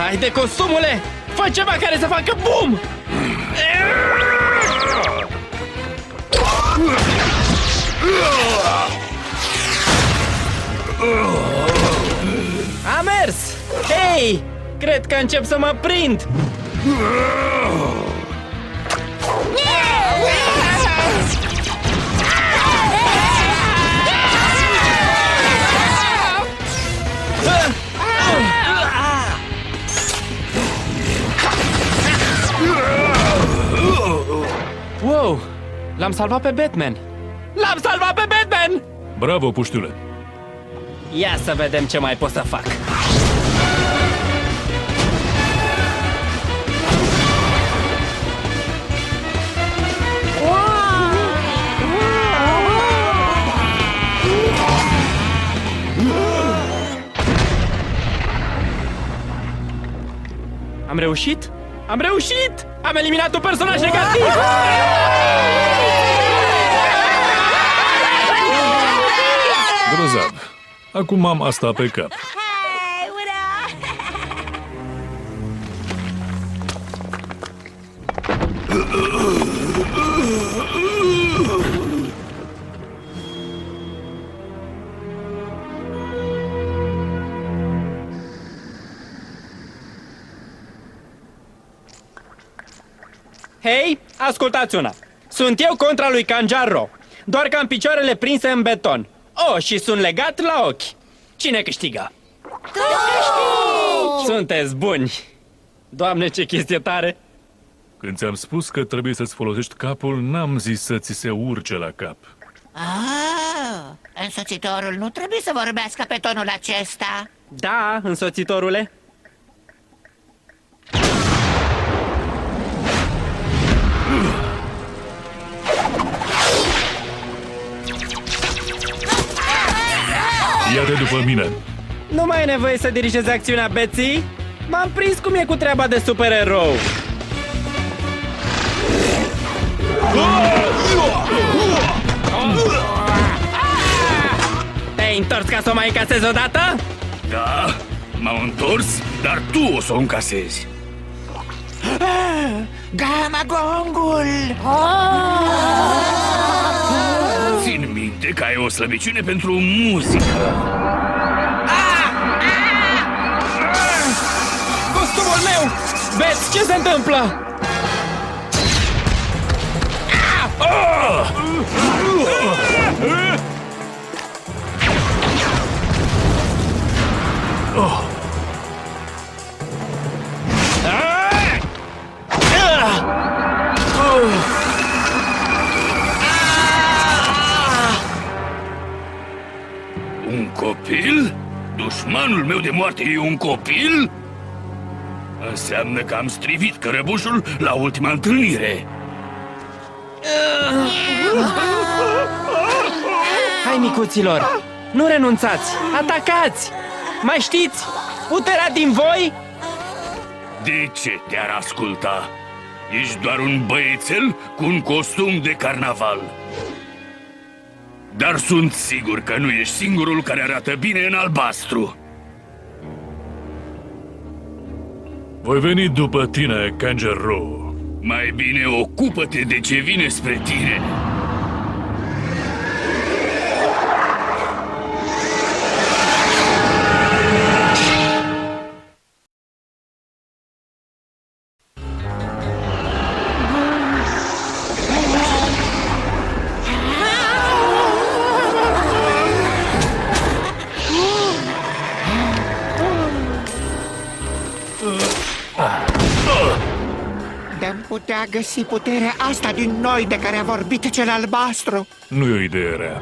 Haide, costumule! Fă ceva care să facă bum! A mers! Hei! Cred că încep să mă prind! Wow! L-am salvat pe Batman! L-am salvat pe Batman! Bravo, puștiule! Ia să vedem ce mai pot să fac! Am reușit? Am reușit! Am eliminat un personaj negativ! Grozav. Acum am asta pe cap. Hei, ascultați una! Sunt eu contra lui Kanjaro, doar că am picioarele prinse în beton. Oh, și sunt legat la ochi. Cine câștigă? Tu câștigi! Sunteți buni! Doamne, ce chestie tare! Când ți-am spus că trebuie să-ți folosești capul, n-am zis să ți se urce la cap. Însoțitorul nu trebuie să vorbească pe tonul acesta. Da, însoțitorule. Ia-te după mine! Nu mai e nevoie să dirigezi acțiunea, Betsy. M-am prins cum e cu treaba de supererou. Te-ai întors ca să o mai încasezi odată? Da, m-am întors, dar tu o să o încasezi. Gamagongul! Țin minte că ai o slăbiciune pentru muzică. Costumul meu! Bets, ce se întâmplă? Un copil? Dușmanul meu de moarte e un copil? Înseamnă că am strivit cărăbușul la ultima întâlnire. Hai, micuților, nu renunțați, atacați! Mai știți, puterea din voi? De ce te-ar asculta? Ești doar un băiețel cu un costum de carnaval. Dar sunt sigur că nu ești singurul care arată bine în albastru. Voi veni după tine, Kanjaro. Mai bine ocupă-te de ce vine spre tine. De-am putea găsi puterea asta din noi de care a vorbit cel albastru. Nu e o idee rea.